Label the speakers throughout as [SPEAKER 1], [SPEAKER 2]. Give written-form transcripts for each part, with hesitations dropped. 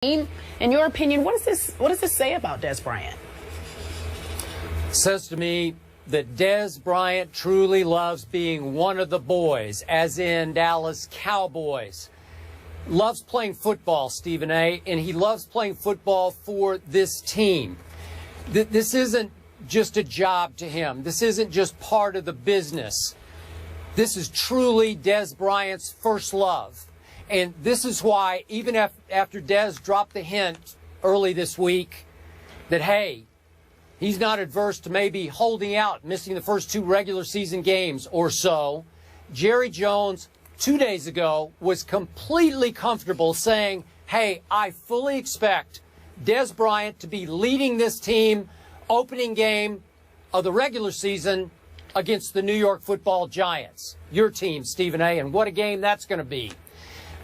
[SPEAKER 1] In your opinion, what does this say about Dez Bryant?
[SPEAKER 2] Says to me that Dez Bryant truly loves being one of the boys, as in Dallas Cowboys. Loves playing football, Stephen A., and he loves playing football for this team. This isn't just a job to him. This isn't just part of the business. This is truly Dez Bryant's first love. And this is why, even after Dez dropped the hint early this week that, hey, he's not adverse to maybe holding out, missing the first 2 regular season games or so, Jerry Jones 2 days ago was completely comfortable saying, hey, I fully expect Dez Bryant to be leading this team opening game of the regular season against the New York Football Giants. Your team, Stephen A., and what a game that's going to be.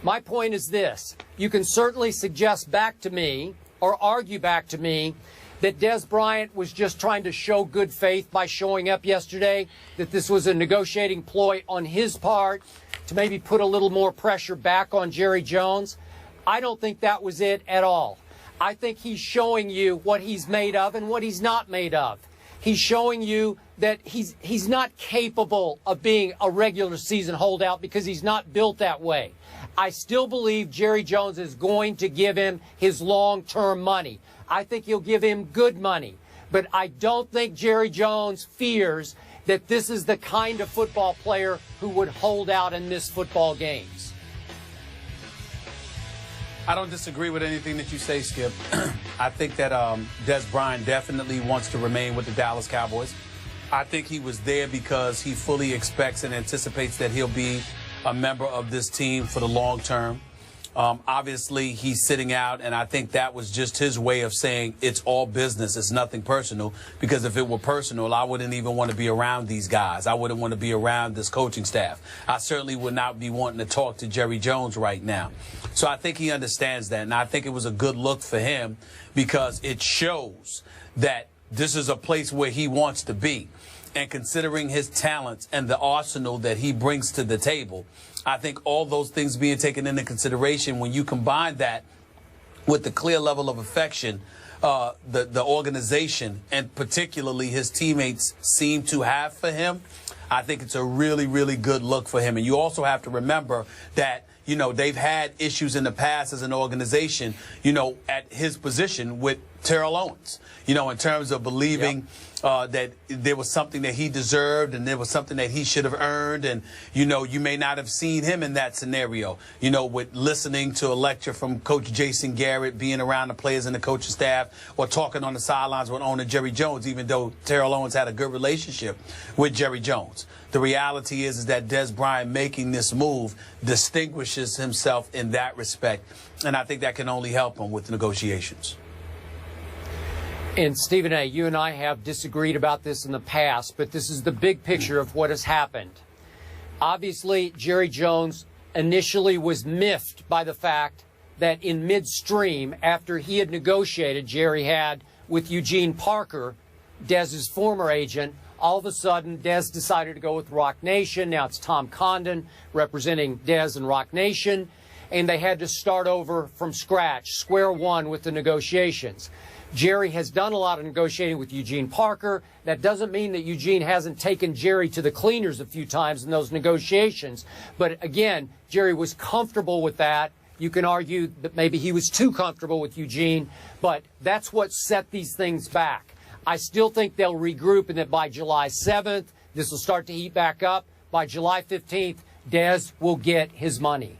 [SPEAKER 2] My point is this. You can certainly suggest back to me or argue back to me that Dez Bryant was just trying to show good faith by showing up yesterday, that this was a negotiating ploy on his part to maybe put a little more pressure back on Jerry Jones. I don't think that was it at all. I think he's showing you what he's made of and what he's not made of. He's showing you that he's not capable of being a regular season holdout because he's not built that way. I still believe Jerry Jones is going to give him his long-term money. I think he'll give him good money. But I don't think Jerry Jones fears that this is the kind of football player who would hold out and miss football games.
[SPEAKER 3] I don't disagree with anything that you say, Skip. I think that Dez Bryant definitely wants to remain with the Dallas Cowboys. I think he was there because he fully expects and anticipates that he'll be a member of this team for the long term. Obviously, he's sitting out, and I think that was just his way of saying it's all business. It's nothing personal, because if it were personal, I wouldn't even want to be around these guys. I wouldn't want to be around this coaching staff. I certainly would not be wanting to talk to Jerry Jones right now. So I think he understands that, and I think it was a good look for him because it shows that this is a place where he wants to be. And considering his talents and the arsenal that he brings to the table, I think all those things being taken into consideration, when you combine that with the clear level of affection the organization and particularly his teammates seem to have for him, I think it's a really, really good look for him. And you also have to remember that, you know, they've had issues in the past as an organization, you know, at his position with Terrell Owens, you know, in terms of believing that there was something that he deserved and there was something that he should have earned. And, you know, you may not have seen him in that scenario, you know, with listening to a lecture from Coach Jason Garrett, being around the players and the coaching staff, or talking on the sidelines with owner Jerry Jones, even though Terrell Owens had a good relationship with Jerry Jones. The reality is that Dez Bryant making this move distinguishes himself in that respect. And I think that can only help him with negotiations.
[SPEAKER 2] And Stephen A., you and I have disagreed about this in the past, but this is the big picture of what has happened. Obviously, Jerry Jones initially was miffed by the fact that in midstream, after he had negotiated, Jerry had with Eugene Parker, Dez's former agent, all of a sudden, Dez decided to go with Rock Nation. Now it's Tom Condon representing Dez and Rock Nation, and they had to start over from scratch, square one with the negotiations. Jerry has done a lot of negotiating with Eugene Parker. That doesn't mean that Eugene hasn't taken Jerry to the cleaners a few times in those negotiations. But again, Jerry was comfortable with that. You can argue that maybe he was too comfortable with Eugene, but that's what set these things back. I still think they'll regroup and that by July 7th, this will start to heat back up. By July 15th, Dez will get his money.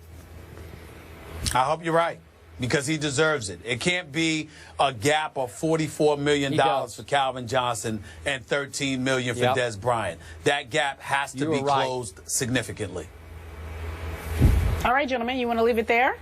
[SPEAKER 3] I hope you're right, because he deserves it. It can't be a gap of $44 million for Calvin Johnson and $13 million for Dez Bryant. That gap has to be closed significantly.
[SPEAKER 1] All right, gentlemen, you want to leave it there?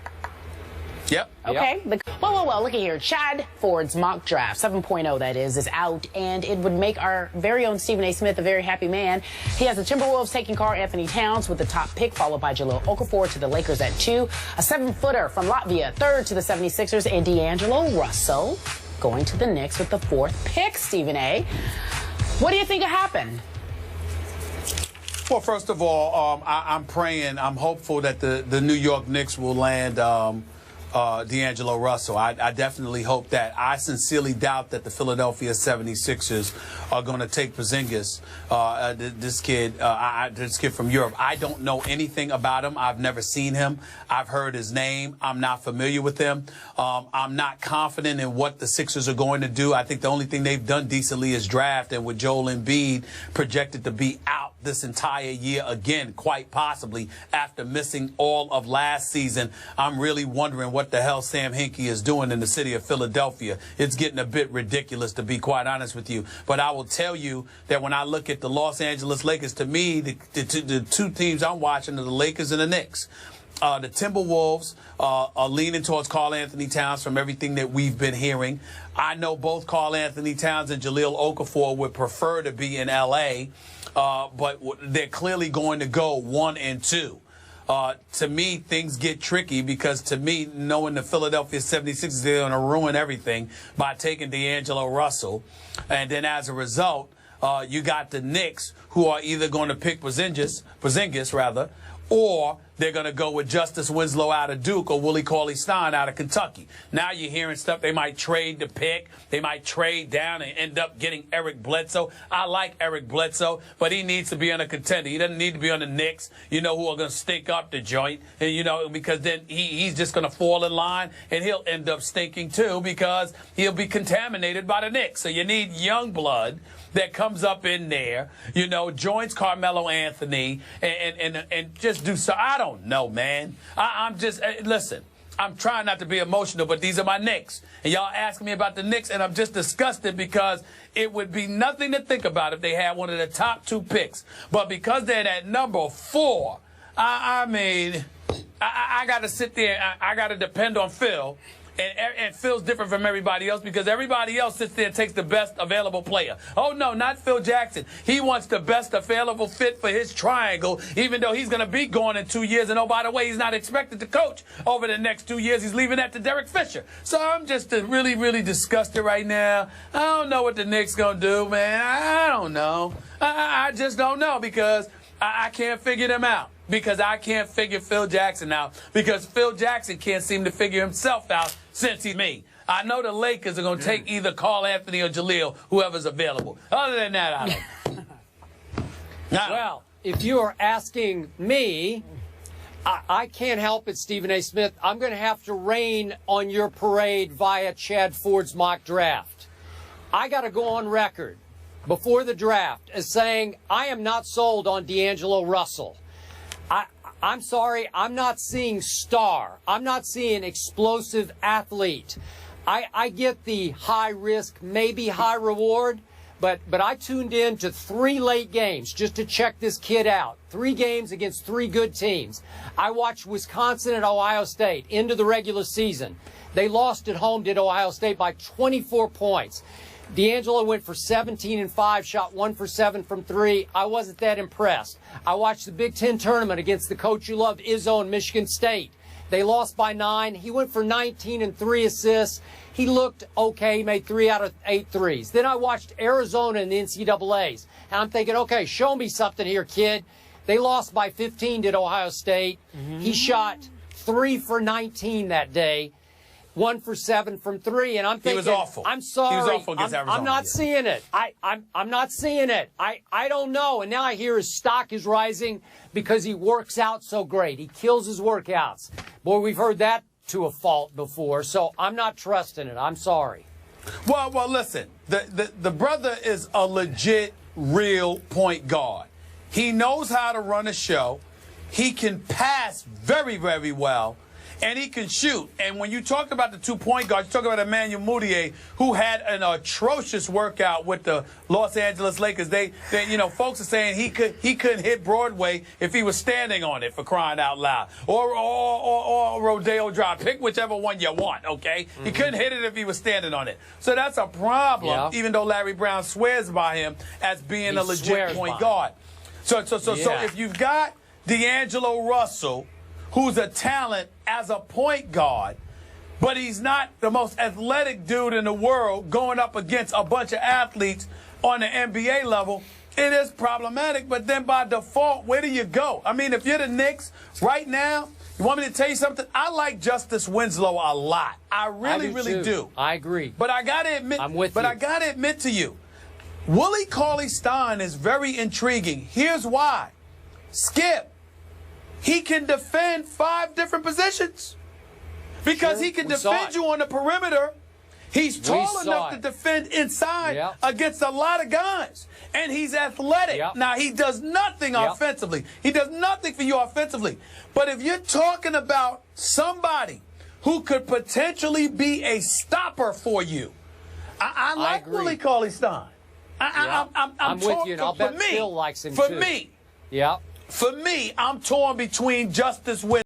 [SPEAKER 3] Yep.
[SPEAKER 1] Okay. Well, look at here. Chad Ford's mock draft, 7.0 that is out, and it would make our very own Stephen A. Smith a very happy man. He has the Timberwolves taking Karl Anthony Towns with the top pick, followed by Jahlil Okafor to the Lakers at 2, a 7-footer from Latvia, 3rd to the 76ers, and D'Angelo Russell going to the Knicks with the 4th pick, Stephen A. What do you think will happen?
[SPEAKER 3] Well, first of all, I'm praying, I'm hopeful that the New York Knicks will land D'Angelo Russell. I definitely hope that. I sincerely doubt that the Philadelphia 76ers are going to take Porzingis, this kid from Europe. I don't know anything about him. I've never seen him. I've heard his name. I'm not familiar with him. I'm not confident in what the Sixers are going to do. I think the only thing they've done decently is draft, and with Joel Embiid projected to be out this entire year again, quite possibly after missing all of last season, I'm really wondering what the hell Sam Hinkie is doing in the city of Philadelphia. It's getting a bit ridiculous, to be quite honest with you. But I will tell you that when I look at the Los Angeles Lakers, to me, the two teams I'm watching are the Lakers and the Knicks. The Timberwolves are leaning towards Karl Anthony Towns from everything that we've been hearing. I know both Karl Anthony Towns and Jahlil Okafor would prefer to be in L.A., but they're clearly going to go 1 and 2. To me, things get tricky because, to me, knowing the Philadelphia 76ers, they're going to ruin everything by taking D'Angelo Russell. And then as a result, you got the Knicks, who are either going to pick Porzingis, or they're going to go with Justice Winslow out of Duke or Willie Cauley-Stein out of Kentucky. Now you're hearing stuff. They might trade the pick. They might trade down and end up getting Eric Bledsoe. I like Eric Bledsoe, but he needs to be on a contender. He doesn't need to be on the Knicks, who are going to stink up the joint, and, because then he's just going to fall in line, and he'll end up stinking too because he'll be contaminated by the Knicks. So you need young blood that comes up in there, joins Carmelo Anthony and just do so. I don't know, man. I'm just, listen, I'm trying not to be emotional, but these are my Knicks. And y'all asking me about the Knicks, and I'm just disgusted because it would be nothing to think about if they had one of the top 2 picks. But because they're at number 4, I got to sit there. I got to depend on Phil. And Phil's different from everybody else because everybody else sits there and takes the best available player. Oh, no, not Phil Jackson. He wants the best available fit for his triangle, even though he's going to be gone in 2 years. And, oh, by the way, he's not expected to coach over the next 2 years. He's leaving that to Derek Fisher. So I'm just really, really disgusted right now. I don't know what the Knicks going to do, man. I don't know. I just don't know because I can't figure them out. Because I can't figure Phil Jackson out. Because Phil Jackson can't seem to figure himself out since he's me. I know the Lakers are going to take either Karl Anthony or Jahlil, whoever's available. Other than that, I don't know.
[SPEAKER 2] Well, if you are asking me, I can't help it, Stephen A. Smith. I'm going to have to rain on your parade via Chad Ford's mock draft. I got to go on record before the draft as saying I am not sold on D'Angelo Russell. I'm sorry, I'm not seeing star. I'm not seeing explosive athlete. I get the high risk, maybe high reward, but I tuned in to 3 late games just to check this kid out. 3 games against 3 good teams. I watched Wisconsin at Ohio State into the regular season. They lost at home to Ohio State by 24 points. D'Angelo went for 17 and 5, shot 1 for 7 from 3. I wasn't that impressed. I watched the Big Ten tournament against the coach you love, Izzo, in Michigan State. They lost by 9. He went for 19 and 3 assists. He looked okay. He made 3 out of 8 threes. Then I watched Arizona in the NCAAs. And I'm thinking, okay, show me something here, kid. They lost by 15 to Ohio State. He shot 3 for 19 that day. 1 for 7 from 3, and I'm thinking,
[SPEAKER 3] he was awful.
[SPEAKER 2] I'm sorry.
[SPEAKER 3] He was awful against Arizona.
[SPEAKER 2] I'm not seeing it. I'm not seeing it. I don't know. And now I hear his stock is rising because he works out so great. He kills his workouts. Boy, we've heard that to a fault before, so I'm not trusting it. I'm sorry.
[SPEAKER 3] Well, listen. The brother is a legit, real point guard. He knows how to run a show. He can pass very, very well. And he can shoot. And when you talk about the 2-point guards, you talk about Emmanuel Mudiay, who had an atrocious workout with the Los Angeles Lakers. They folks are saying he couldn't hit Broadway if he was standing on it, for crying out loud. Or Rodeo Drive. Pick whichever one you want, okay? He couldn't hit it if he was standing on it. So that's a problem, even though Larry Brown swears by him as being a legit point guard. So if you've got D'Angelo Russell, who's a talent as a point guard, but he's not the most athletic dude in the world going up against a bunch of athletes on the NBA level, It is problematic, but then by default, where do you go? I mean, if you're the Knicks right now, you want me to tell you something? I like Justice Winslow a lot. I really do.
[SPEAKER 2] I agree.
[SPEAKER 3] But I got to admit,
[SPEAKER 2] I'm with you.
[SPEAKER 3] I got to admit to you, Willie Cauley-Stein is very intriguing. Here's why. Skip, he can defend 5 different positions because he can defend you on the perimeter. He's tall enough to defend inside against a lot of guys. And he's athletic. Now, he does nothing offensively. He does nothing for you offensively. But if you're talking about somebody who could potentially be a stopper for you, I like Willie Cauley-Stein.
[SPEAKER 2] I'm with you, and I'll bet Phil likes him too.
[SPEAKER 3] For me, I'm torn between Justice Winslow.